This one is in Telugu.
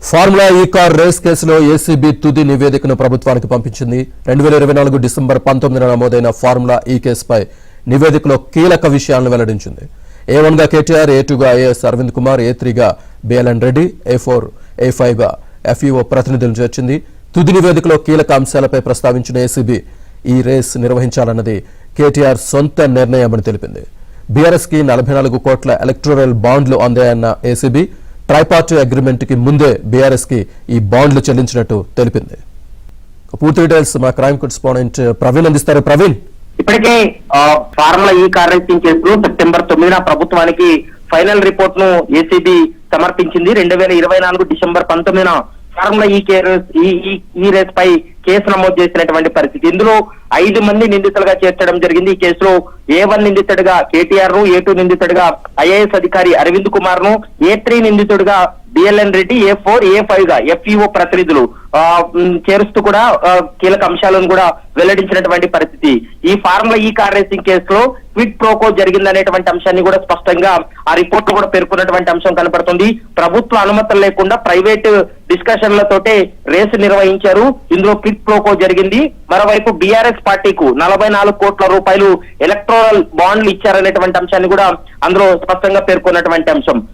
ఫార్ములా ఈ కార్ రేస్ కేసులో ఏసీబీ తుది నివేదికను ప్రభుత్వానికి పంపించింది. 2024 డిసెంబర్ 19న నమోదైన ఫార్ములా ఈ కేసుపై నివేదికలో కీలక విషయాలను వెల్లడించింది. A1 గా కేటీఆర్, A2 గా ఏఎస్ అరవింద్ కుమార్, A3 గా బిఎల్ఎన్ రెడ్డి, A4, A5 గా FEO ప్రతినిధులను చేర్చింది. తుది నివేదికలో కీలక అంశాలపై ప్రస్తావించిన ఏసీబీ ఈ రేస్ నిర్వహించాలన్నది కేటీఆర్ సొంత నిర్ణయమని తెలిపింది. బీఆర్ఎస్ కి 44 కోట్ల ఎలక్టోరల్ బాండ్లు అందాయన్న ఏసీబీ ట్రైపార్టీ అగ్రిమెంట్ కి ముందే బీఆర్ఎస్ కి ఈ బాండ్లు చెల్లించినట్టు తెలిపింది. పూర్తి డీటెయిల్స్ మా క్రైమ్ కరెస్పాండెంట్ ప్రవీణ్ అందిస్తారు. ప్రవీణ్, ఇప్పటికే ఫార్ములా ఈ కార్ రేసింగ్ కేసులో సెప్టెంబర్ 9న ప్రభుత్వానికి ఫైనల్ రిపోర్ట్ ను ఏసీబీ సమర్పించింది. 2024 డిసెంబర్ 19న ఫార్ములా ఈ రేస్ పై కేసు నమోదు చేసినటువంటి పరిస్థితి. ఇందులో 5 మంది నిందితులుగా చేర్చడం జరిగింది. ఈ కేసులో A1 నిందితుడిగా కేటీఆర్ ను, A2 నిందితుడిగా ఐఏఎస్ అధికారి అరవింద్ కుమార్ ను, A3 నిందితుడిగా బిఎల్ఎన్ రెడ్డి, A4, A5 గా FEO ప్రతినిధులు చేరుస్తూ కూడా కీలక అంశాలను కూడా వెల్లడించినటువంటి పరిస్థితి. ఈ ఫార్ములా ఈ కార్ రేసింగ్ కేసులో క్విడ్ ప్రోకో జరిగిందనేటువంటి అంశాన్ని కూడా స్పష్టంగా ఆ రిపోర్ట్ లో కూడా పేర్కొన్నటువంటి అంశం కనపడుతుంది. ప్రభుత్వ అనుమతులు లేకుండా ప్రైవేట్ డిస్కషన్లతోటే రేసు నిర్వహించారు. ఇందులో క్విడ్ ప్రోకో జరిగింది. మరోవైపు బీఆర్ఎస్ పార్టీకు 44 కోట్ల రూపాయలు ఎలక్టోరల్ బాండ్లు ఇచ్చారనేటువంటి అంశాన్ని కూడా అందులో స్పష్టంగా పేర్కొన్నటువంటి అంశం.